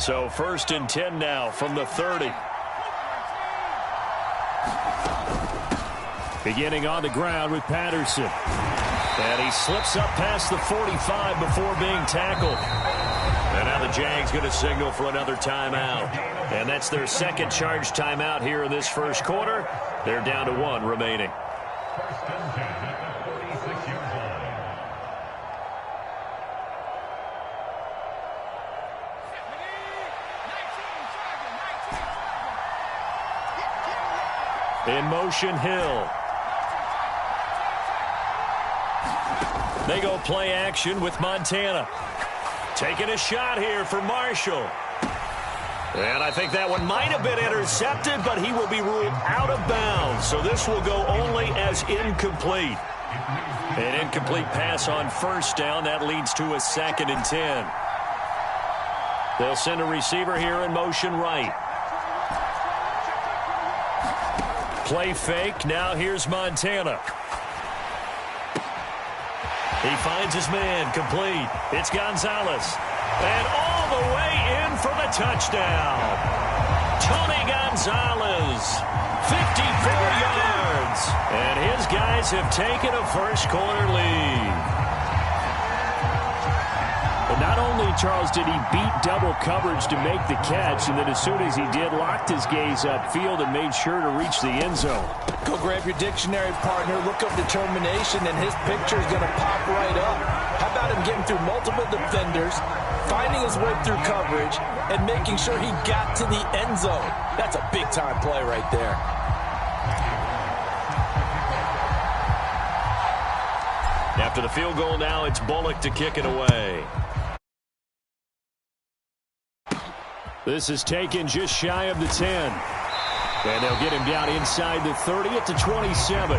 So 1st and 10 now from the 30. Beginning on the ground with Patterson. And he slips up past the 45 before being tackled. And now the Jags going to signal for another timeout. And that's their second charge timeout here in this first quarter. They're down to 1 remaining. In motion, Hill. They go play action with Montana. Taking a shot here for Marshall. And I think that one might have been intercepted, but he will be ruled out of bounds. So this will go only as incomplete. An incomplete pass on 1st down. That leads to a 2nd and 10. They'll send a receiver here in motion right. Play fake. Now here's Montana. He finds his man, complete. It's Gonzalez. And all the way in for the touchdown. Tony Gonzalez, 54 yards. And his guys have taken a first quarter lead. But not only, Charles, did he beat double coverage to make the catch, and then as soon as he did, locked his gaze upfield and made sure to reach the end zone. Go grab your dictionary, partner. Look up determination, and his picture is going to pop right up. How about him getting through multiple defenders, finding his way through coverage, and making sure he got to the end zone? That's a big-time play right there. After the field goal now, it's Bullock to kick it away. This is taken just shy of the 10. And they'll get him down inside the 30 at the 27.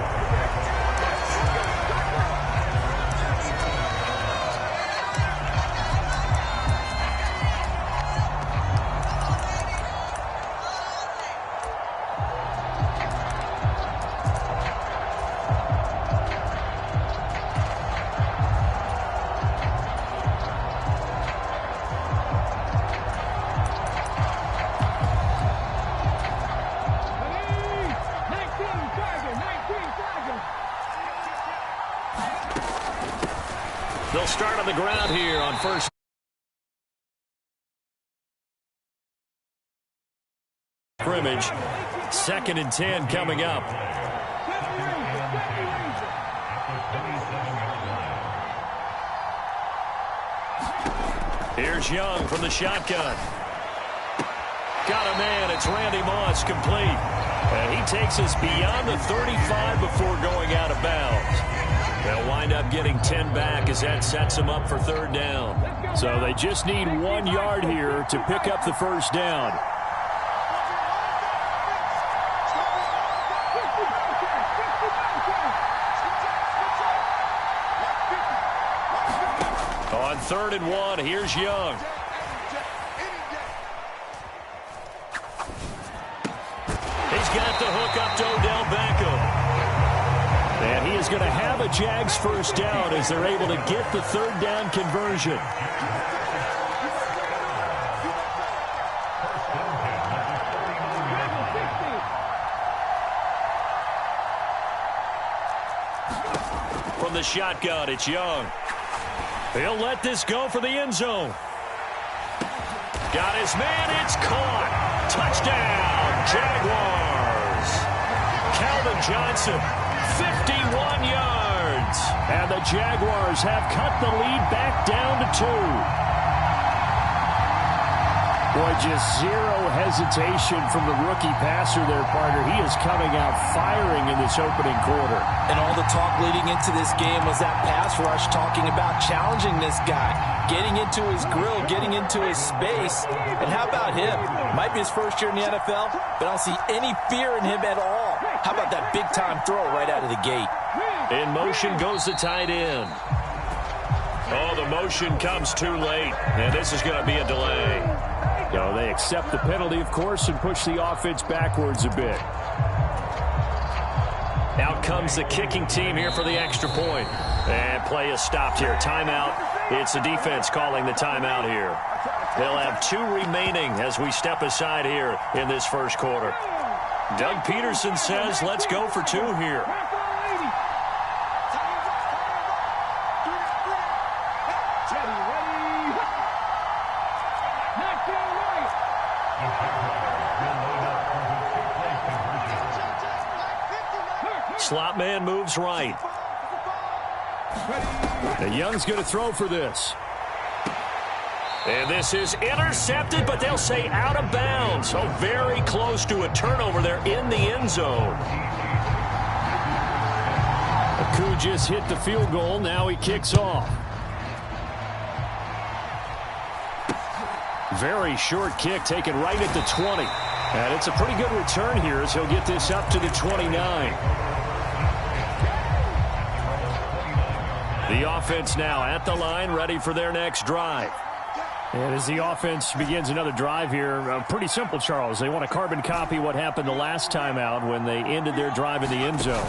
They'll start on the ground here on first. Scrimmage. 2nd and 10 coming up. Here's Young from the shotgun. Got a man. It's Randy Moss, complete. And he takes us beyond the 35 before going out of bounds. They'll wind up getting 10 back as that sets them up for 3rd down. So they just need 1 yard here to pick up the first down. On 3rd and 1, here's Young. He's got the hook up to Odell Beckham. And he is going to have a Jags first down as they're able to get the 3rd down conversion. From the shotgun, it's Young. He'll let this go for the end zone. Got his man, it's caught. Touchdown, Jaguars. Calvin Johnson, 51 yards. And the Jaguars have cut the lead back down to 2. Boy, just zero hesitation from the rookie passer there, partner. He is coming out firing in this opening quarter. And all the talk leading into this game was that pass rush, talking about challenging this guy, getting into his grill, getting into his space. And how about him? Might be his first year in the NFL, but I don't see any fear in him at all. How about that big-time throw right out of the gate? In motion goes the tight end. Oh, the motion comes too late, and this is going to be a delay. So they accept the penalty, of course, and push the offense backwards a bit. Out comes the kicking team here for the extra point. And play is stopped here. Timeout. It's the defense calling the timeout here. They'll have 2 remaining as we step aside here in this first quarter. Doug Peterson says, let's go for 2 here. Slot man moves right. And Young's going to throw for this. And this is intercepted, but they'll say out of bounds. So very close to a turnover there in the end zone. Aku just hit the field goal. Now he kicks off. Very short kick taken right at the 20. And it's a pretty good return here as he'll get this up to the 29. The offense now at the line, ready for their next drive. And as the offense begins another drive here, pretty simple, Charles. They want to carbon copy what happened the last time out when they ended their drive in the end zone.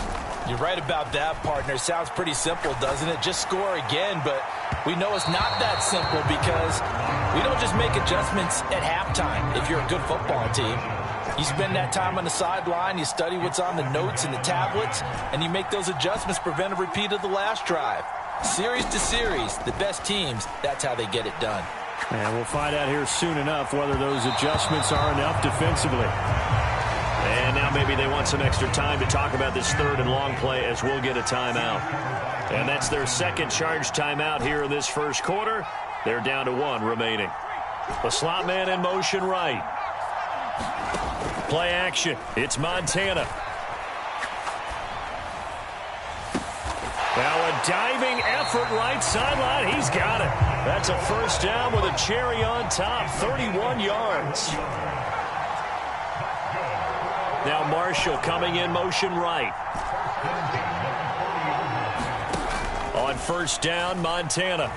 You're right about that, partner. Sounds pretty simple, doesn't it? Just score again, but we know it's not that simple because we don't just make adjustments at halftime if you're a good football team. You spend that time on the sideline, you study what's on the notes and the tablets, and you make those adjustments, prevent a repeat of the last drive. Series to series, the best teams, that's how they get it done. And we'll find out here soon enough whether those adjustments are enough defensively. And now maybe they want some extra time to talk about this 3rd and long play as we'll get a timeout. And that's their second charge timeout here in this first quarter. They're down to 1 remaining. The slot man in motion right. Play action. It's Montana. Now a diving effort right sideline. He's got it. That's a first down with a cherry on top. 31 yards. Now Marshall coming in motion right. On first down, Montana.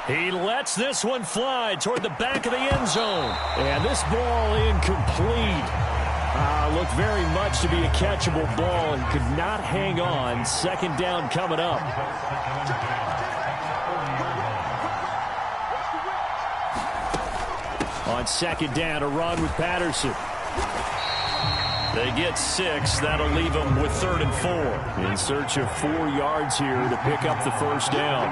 He lets this one fly toward the back of the end zone. And this ball incomplete. Looked very much to be a catchable ball and could not hang on. Second down coming up. On second down, a run with Patterson. They get 6. That'll leave them with 3rd and 4. In search of 4 yards here to pick up the first down.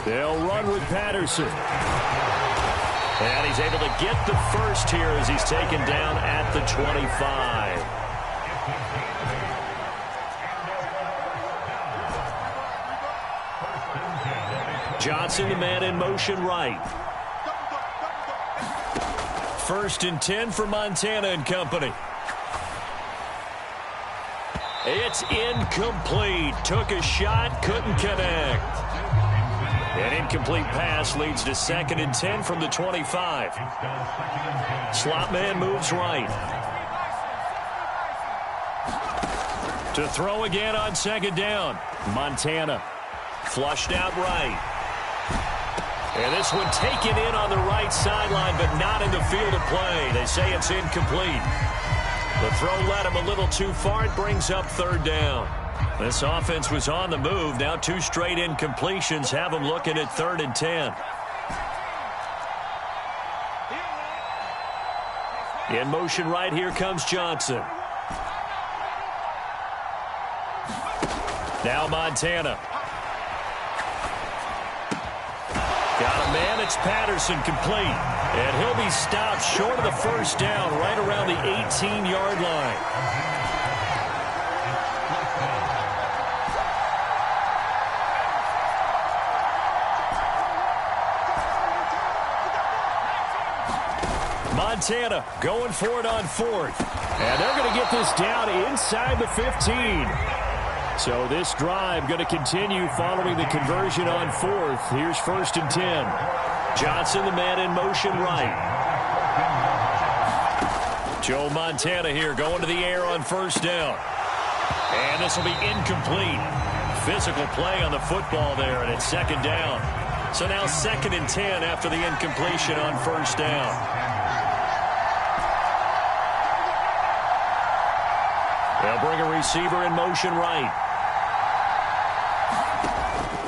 They'll run with Patterson. And he's able to get the first here as he's taken down at the 25. Johnson, the man in motion right. 1st and 10 for Montana and company. It's incomplete. Took a shot, couldn't connect. An incomplete pass leads to 2nd and 10 from the 25. Slot man moves right. To throw again on 2nd down. Montana flushed out right. And this one taken in on the right sideline, but not in the field of play. They say it's incomplete. The throw led him a little too far. It brings up 3rd down. This offense was on the move. Now 2 straight incompletions have them looking at 3rd and 10. In motion right, here comes Johnson. Now Montana. Got a man, it's Patterson, complete. And he'll be stopped short of the first down right around the 18-yard line. Montana going for it on 4th. And they're going to get this down inside the 15. So this drive going to continue following the conversion on 4th. Here's 1st and 10. Johnson, the man in motion right. Joe Montana here going to the air on 1st down. And this will be incomplete. Physical play on the football there, and it's 2nd down. So now 2nd and 10 after the incompletion on 1st down. They'll bring a receiver in motion right.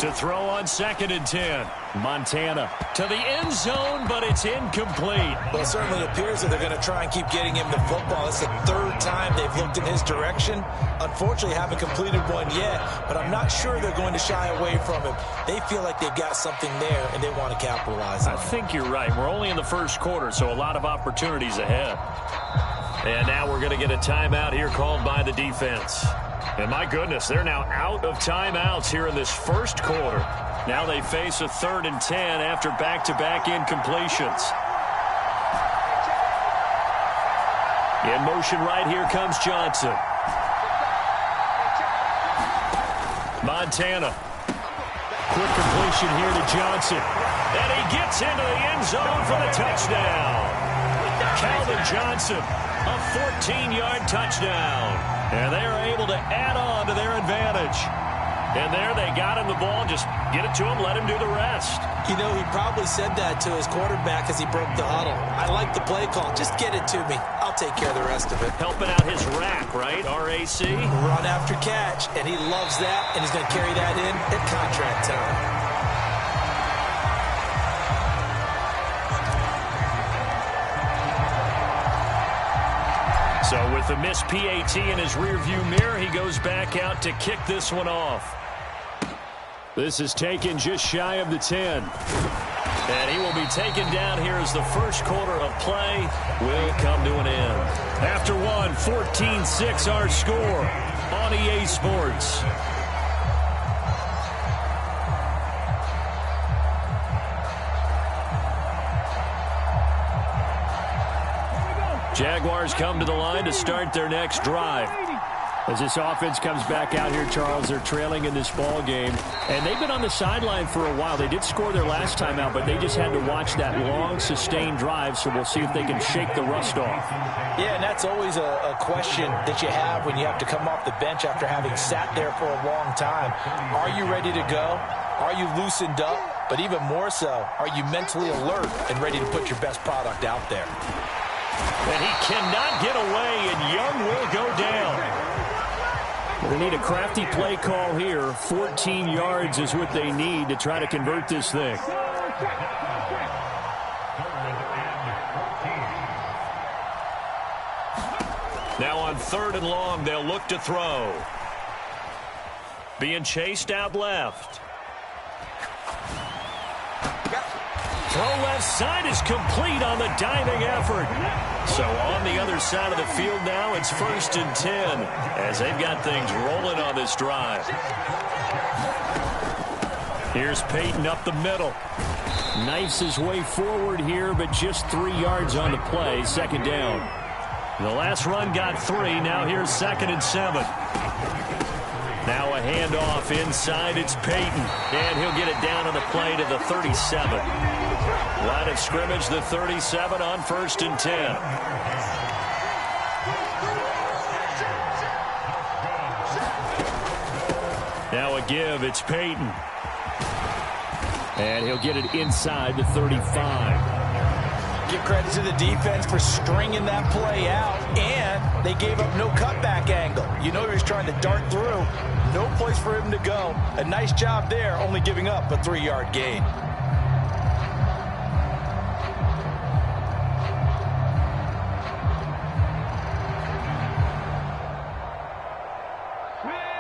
To throw on 2nd and 10. Montana to the end zone, but it's incomplete. Well, it certainly appears that they're going to try and keep getting him the football. It's the 3rd time they've looked in his direction. Unfortunately, haven't completed one yet, but I'm not sure they're going to shy away from him. They feel like they've got something there, and they want to capitalize on it. I think you're right. We're only in the first quarter, so a lot of opportunities ahead. And now we're going to get a timeout here called by the defense. And my goodness, they're now out of timeouts here in this first quarter. Now they face a 3rd and 10 after back-to-back incompletions. In motion right here comes Johnson. Montana. Quick completion here to Johnson. And he gets into the end zone for the touchdown. Calvin Johnson, a 14-yard touchdown. And they are able to add on to their advantage. And there they got him the ball. Just get it to him, let him do the rest. You know, he probably said that to his quarterback as he broke the huddle. I like the play call. Just get it to me. I'll take care of the rest of it. Helping out his rack, right? RAC? Run after catch, and he loves that, and he's going to carry that in at contract time. So with the missed PAT in his rearview mirror, he goes back out to kick this one off. This is taken just shy of the 10. And he will be taken down here as the first quarter of play will come to an end. After one, 14-6 our score on EA Sports. Jaguars come to the line to start their next drive. As this offense comes back out here, Charles, they're trailing in this ball game. And they've been on the sideline for a while. They did score their last time out, but they just had to watch that long, sustained drive, so we'll see if they can shake the rust off. Yeah, and that's always a question that you have when you have to come off the bench after having sat there for a long time. Are you ready to go? Are you loosened up? But even more so, are you mentally alert and ready to put your best product out there? And he cannot get away, and Young will go down. They need a crafty play call here. 14 yards is what they need to try to convert this thing. Now on 3rd and long, they'll look to throw. Being chased out left. Throw left side is complete on the diving effort. So on the other side of the field now, it's 1st and 10 as they've got things rolling on this drive. Here's Peyton up the middle. Knifes his way forward here, but just 3 yards on the play. 2nd down. The last run got 3. Now here's 2nd and 7. Now a handoff inside. It's Peyton. And he'll get it down on the play to the 37. Line of scrimmage, the 37 on 1st and 10. Now a give. It's Peyton. And he'll get it inside the 35. Give credit to the defense for stringing that play out, and they gave up no cutback angle. You know he was trying to dart through. No place for him to go. A nice job there, only giving up a 3-yard gain.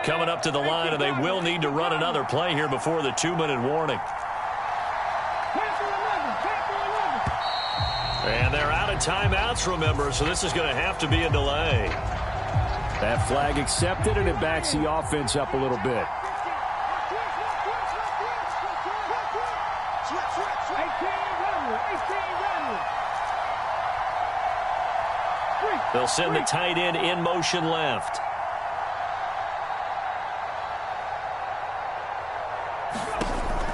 Coming up to the line, and they will need to run another play here before the 2-minute warning. And they're out of timeouts, remember, so this is going to have to be a delay. That flag accepted, and it backs the offense up a little bit. They'll send the tight end in motion left.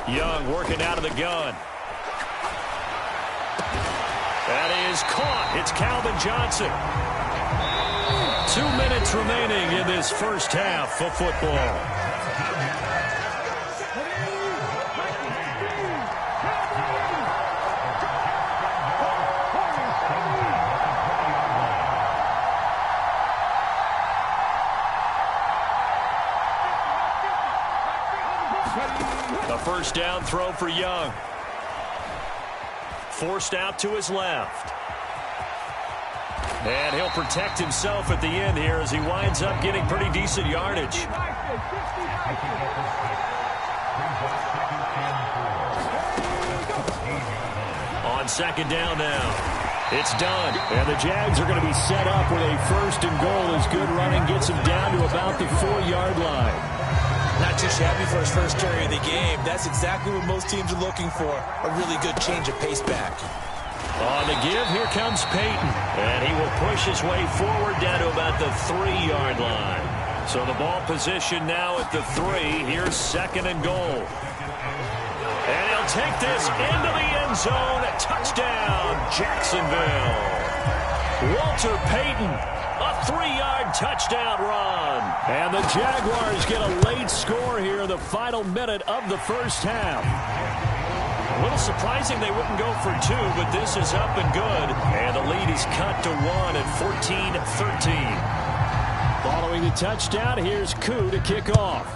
Young working out of the gun. That is caught. It's Calvin Johnson. 2 minutes remaining in this first half of football. first down throw for Young. Forced out to his left. And he'll protect himself at the end here as he winds up getting pretty decent yardage. On second down now. It's done. And the Jags are going to be set up with a first and goal as good running gets him down to about the 4-yard line. Not too shabby for his first carry of the game. That's exactly what most teams are looking for. A really good change of pace back. On the give, here comes Peyton. And he will push his way forward down to about the 3-yard line. So the ball position now at the 3. Here's second and goal. And he'll take this into the end zone. Touchdown, Jacksonville. Walter Payton, a 3-yard touchdown run. And the Jaguars get a late score here in the final minute of the first half. A little surprising they wouldn't go for 2, but this is up and good. And the lead is cut to 1 at 14-13. Following the touchdown, here's Koo to kick off.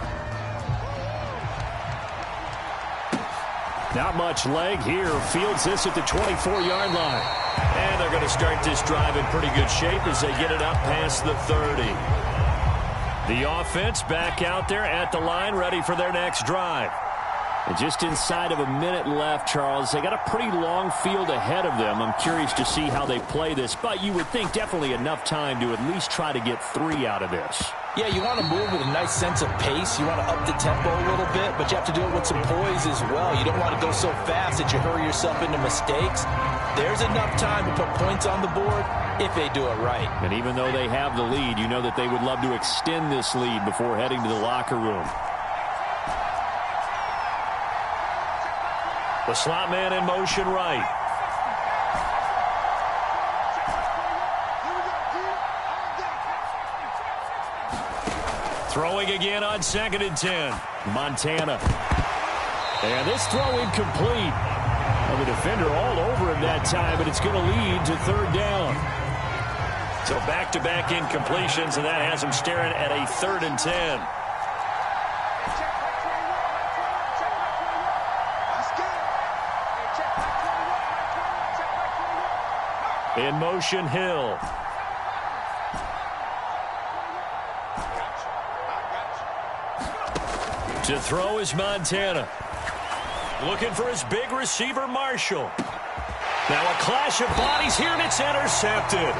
Not much leg here. Fields this at the 24-yard line. And they're going to start this drive in pretty good shape as they get it up past the 30. The offense back out there at the line, ready for their next drive. And just inside of a minute left, Charles. They got a pretty long field ahead of them. I'm curious to see how they play this, but you would think definitely enough time to at least try to get 3 out of this. Yeah, you want to move with a nice sense of pace. You want to up the tempo a little bit, but you have to do it with some poise as well. You don't want to go so fast that you hurry yourself into mistakes. There's enough time to put points on the board if they do it right. And even though they have the lead, you know that they would love to extend this lead before heading to the locker room. The slot man in motion right. Throwing again on 2nd and 10. Montana. And this throw incomplete. Well, the defender all over him that time, but it's going to lead to 3rd down. So back-to-back incompletions, and that has him staring at a 3rd and 10. In motion, Hill. To throw is Montana. Looking for his big receiver, Marshall. Now a clash of bodies here, and it's intercepted.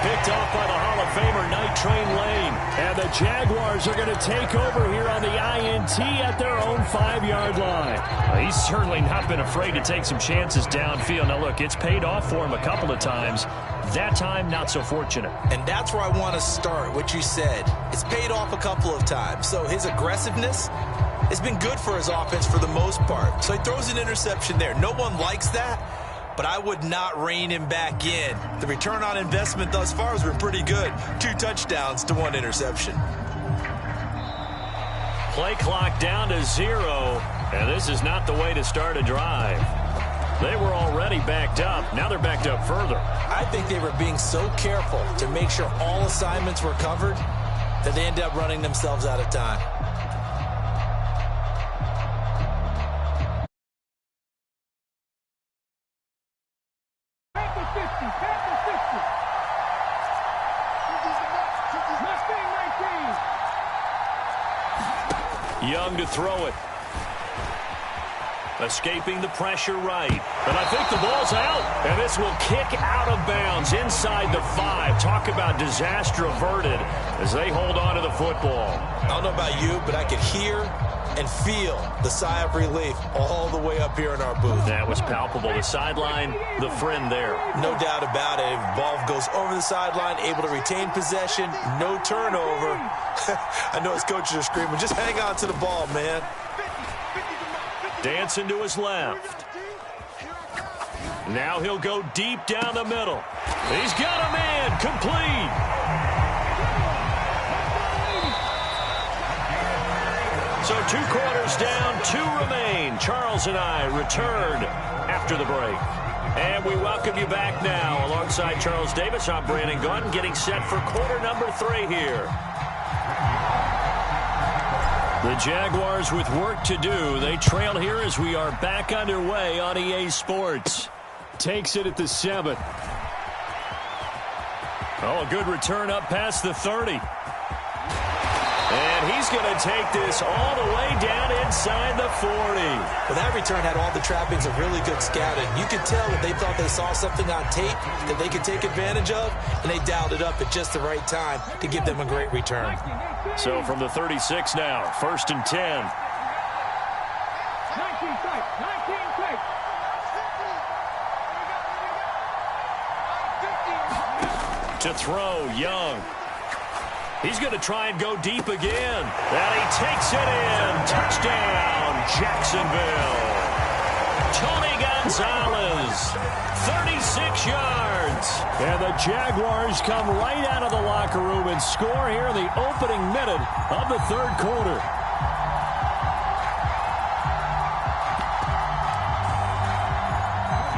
Picked off by the Hall of Famer, Night Train Lane. And the Jaguars are going to take over here on the INT at their own 5-yard line. Well, he's certainly not been afraid to take some chances downfield. Now, look, it's paid off for him a couple of times. That time, not so fortunate. And that's where I want to start, what you said. It's paid off a couple of times. So his aggressiveness has been good for his offense for the most part. So he throws an interception there. No one likes that, but I would not rein him back in. The return on investment thus far has been pretty good. 2 touchdowns to 1 interception. Play clock down to 0, and this is not the way to start a drive. They were already backed up. Now they're backed up further. I think they were being so careful to make sure all assignments were covered that they end up running themselves out of time. Young to throw it. Escaping the pressure right. And I think the ball's out. And this will kick out of bounds inside the 5. Talk about disaster averted as they hold on to the football. I don't know about you, but I could hear and feel the sigh of relief all the way up here in our booth. That was palpable. The sideline, the friend there. No doubt about it. Ball goes over the sideline, able to retain possession, no turnover. I know his coaches are screaming, just hang on to the ball, man. Dancing to his left. Now he'll go deep down the middle. He's got a man, complete. So 2 quarters down, 2 remain. Charles and I return after the break. And we welcome you back now. Alongside Charles Davis, I'm Brandon Gaudin, getting set for quarter number 3 here. The Jaguars with work to do. They trail here as we are back underway on EA Sports. Takes it at the 7. Oh, a good return up past the 30. And he's going to take this all the way down inside the 40. Well, that return had all the trappings of really good scouting. You could tell that they thought they saw something on tape that they could take advantage of, and they dialed it up at just the right time to give them a great return. So from the 36 now, 1st and 10. 19 takes. To throw, Young. He's going to try and go deep again. And he takes it in. Touchdown, Jacksonville. Tony Gonzalez, 36 yards. And the Jaguars come right out of the locker room and score here in the opening minute of the 3rd quarter.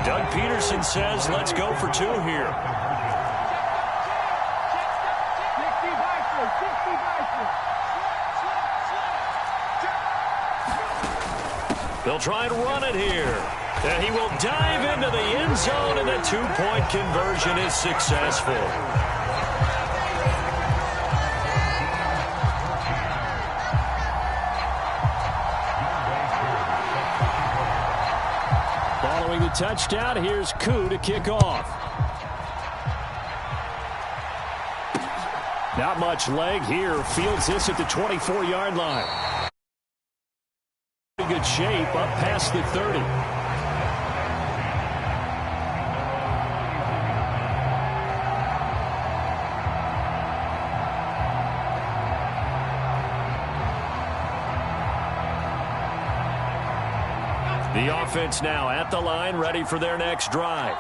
Doug Peterson says, let's go for 2 here. They'll try and run it here. And he will dive into the end zone, and the 2-point conversion is successful. Following the touchdown, here's Koo to kick off. Not much leg here. Fields this at the 24-yard line. Good shape up past the 30. The offense now at the line, ready for their next drive.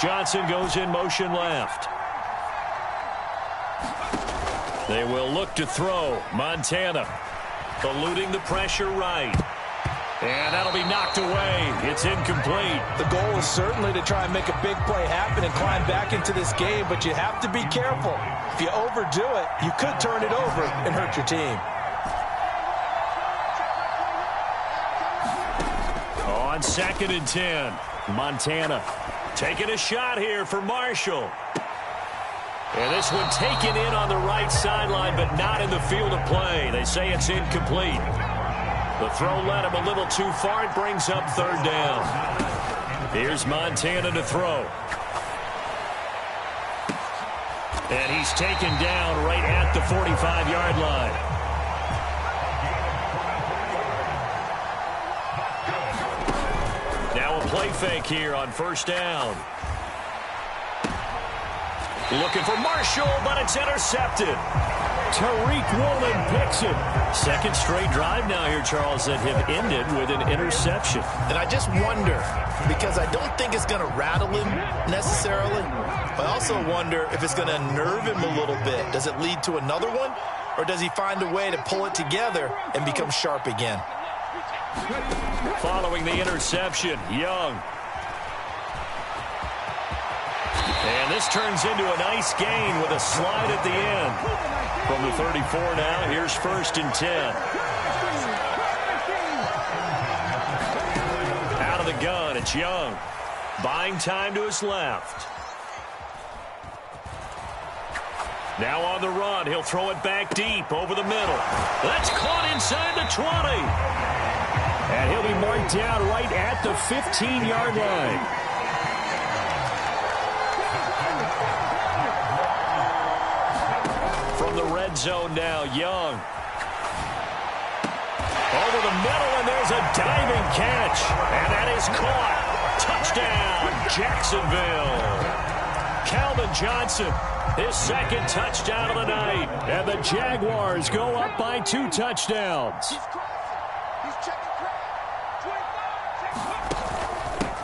Johnson goes in motion left. They will look to throw. Montana eluding the pressure right. And that'll be knocked away. It's incomplete. The goal is certainly to try and make a big play happen and climb back into this game, but you have to be careful. If you overdo it, you could turn it over and hurt your team. On 2nd and 10, Montana taking a shot here for Marshall. And this one taken in on the right sideline, but not in the field of play. They say it's incomplete. The throw led him a little too far. It brings up 3rd down. Here's Montana to throw. And he's taken down right at the 45-yard line. Now a play fake here on 1st down. Looking for Marshall, but it's intercepted. Tariq Woolen picks it. 2nd straight drive now here, Charles, that have ended with an interception. And I just wonder, because I don't think it's going to rattle him necessarily, but I also wonder if it's going to unnerve him a little bit. Does it lead to another one, or does he find a way to pull it together and become sharp again? Following the interception, Young. And this turns into a nice gain with a slide at the end. From the 34 now, here's 1st and 10. Out of the gun, it's Young. Buying time to his left. Now on the run, he'll throw it back deep over the middle. That's caught inside the 20. And he'll be marked down right at the 15-yard line. From the red zone now, Young. Over the middle, and there's a diving catch. And that is caught. Touchdown, Jacksonville. Calvin Johnson, his 2nd touchdown of the night. And the Jaguars go up by 2 touchdowns.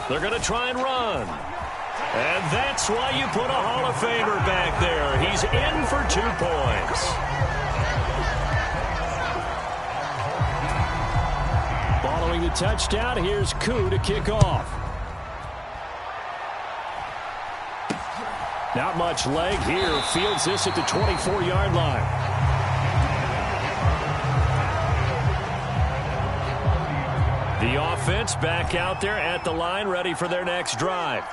They're going to try and run. And that's why you put a Hall of Famer back there. He's in for 2 points. Following the touchdown, here's Koo to kick off. Not much leg here. Fields this at the 24-yard line. The offense back out there at the line, ready for their next drive.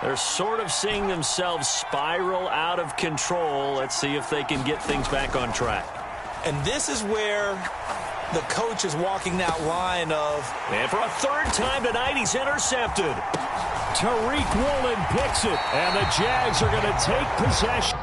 They're sort of seeing themselves spiral out of control. Let's see if they can get things back on track. And this is where the coach is walking that line of... And for a third time tonight, he's intercepted. Tariq Woolen picks it, and the Jags are going to take possession.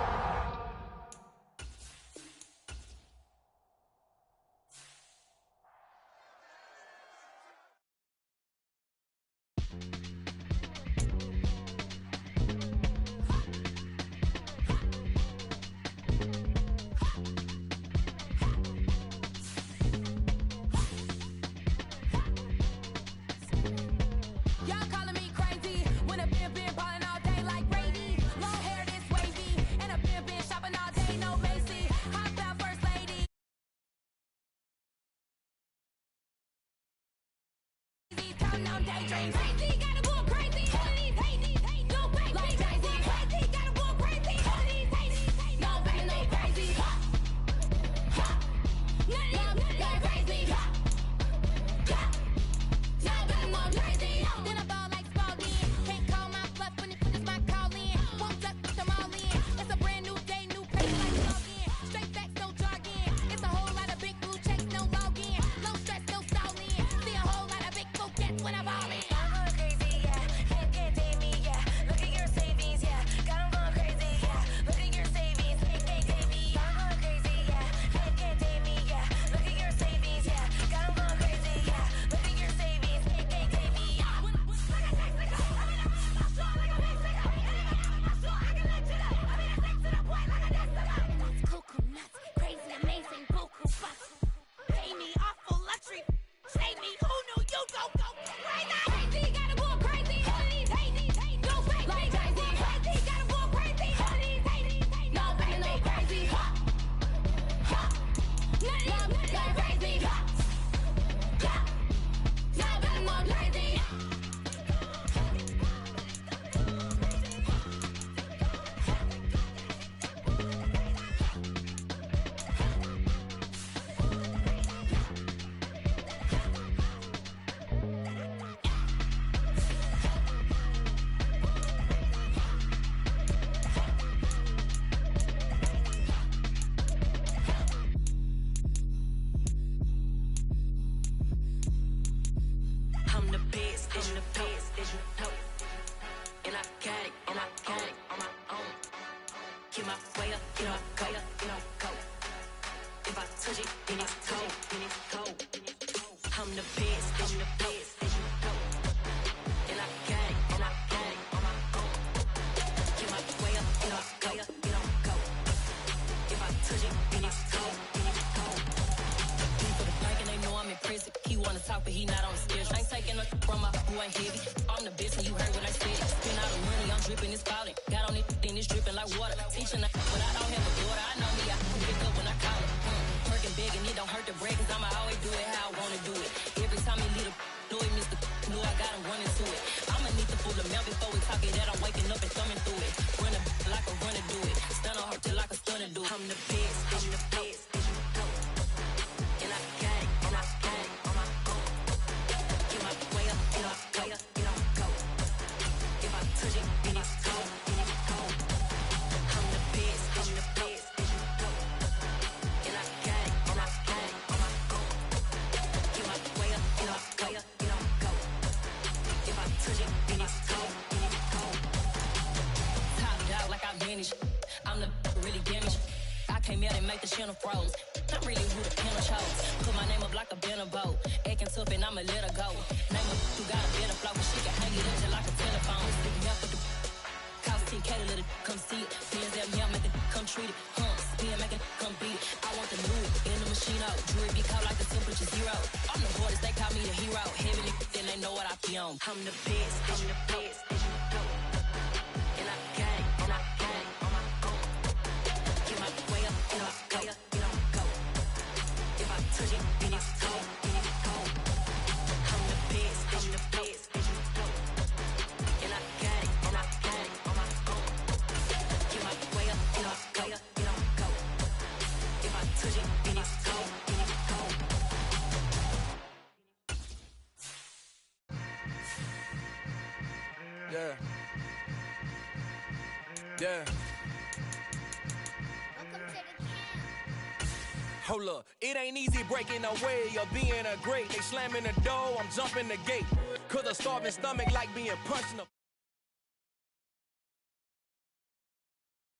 Froze. I'm really who the pen chose. Put my name up like a banner boat. Acting tough and I'ma let her go. Name her who got a better flow. She can hang it up just like a telephone. Stick me up with the cost 10K to let it come see it. Pins at me, I make it come treat it. Spin, make it come beat it. I want the new in the machine out. Jewelry be cold like the temperature 0. I'm the borders, they call me the hero. Heavy then they know what I be on. I'm the best, I'm the best. And I gang, and I gang on my own. Get my way up, and I go up. Touch it, and it's cold, and it's cold. I'm the best, and I got it on my own. Yeah. Yeah. Hold up, it ain't easy breaking away or being a great. They slamming the door, I'm jumping the gate. Cause a starving stomach like being punched in the